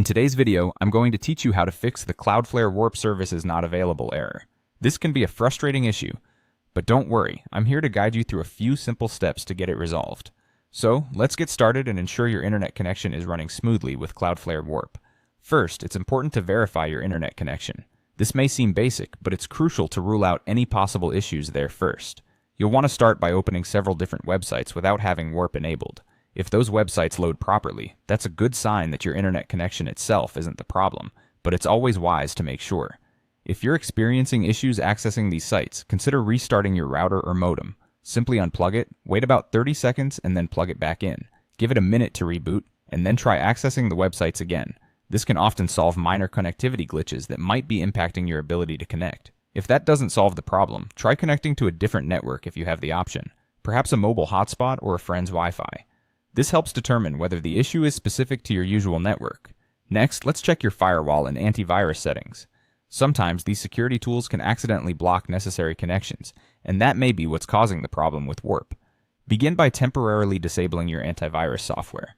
In today's video, I'm going to teach you how to fix the Cloudflare Warp Service is not available error. This can be a frustrating issue, but don't worry, I'm here to guide you through a few simple steps to get it resolved. So, let's get started and ensure your internet connection is running smoothly with Cloudflare Warp. First, it's important to verify your internet connection. This may seem basic, but it's crucial to rule out any possible issues there first. You'll want to start by opening several different websites without having Warp enabled. If those websites load properly, that's a good sign that your internet connection itself isn't the problem, but it's always wise to make sure. If you're experiencing issues accessing these sites, consider restarting your router or modem. Simply unplug it, wait about 30 seconds, and then plug it back in. Give it a minute to reboot, and then try accessing the websites again. This can often solve minor connectivity glitches that might be impacting your ability to connect. If that doesn't solve the problem, try connecting to a different network if you have the option, perhaps a mobile hotspot or a friend's Wi-Fi. This helps determine whether the issue is specific to your usual network. Next, let's check your firewall and antivirus settings. Sometimes these security tools can accidentally block necessary connections, and that may be what's causing the problem with Warp. Begin by temporarily disabling your antivirus software.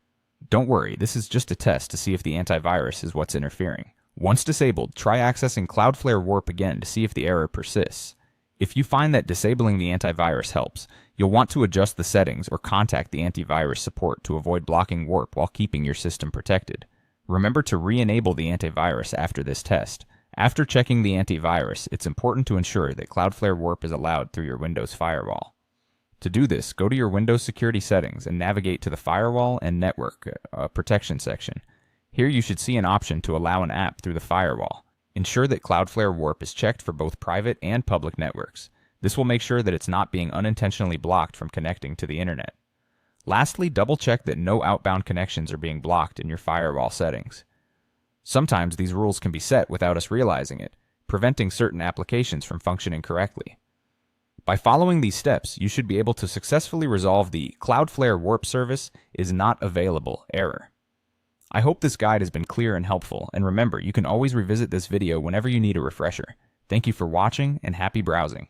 Don't worry, this is just a test to see if the antivirus is what's interfering. Once disabled, try accessing Cloudflare Warp again to see if the error persists. If you find that disabling the antivirus helps, you'll want to adjust the settings or contact the antivirus support to avoid blocking Warp while keeping your system protected. Remember to re-enable the antivirus after this test. After checking the antivirus, it's important to ensure that Cloudflare Warp is allowed through your Windows firewall. To do this, go to your Windows security settings and navigate to the Firewall and Network Protection section. Here you should see an option to allow an app through the firewall. Ensure that Cloudflare Warp is checked for both private and public networks. This will make sure that it's not being unintentionally blocked from connecting to the internet. Lastly, double-check that no outbound connections are being blocked in your firewall settings. Sometimes these rules can be set without us realizing it, preventing certain applications from functioning correctly. By following these steps, you should be able to successfully resolve the Cloudflare Warp Service is not available error. I hope this guide has been clear and helpful, and remember, you can always revisit this video whenever you need a refresher. Thank you for watching, and happy browsing.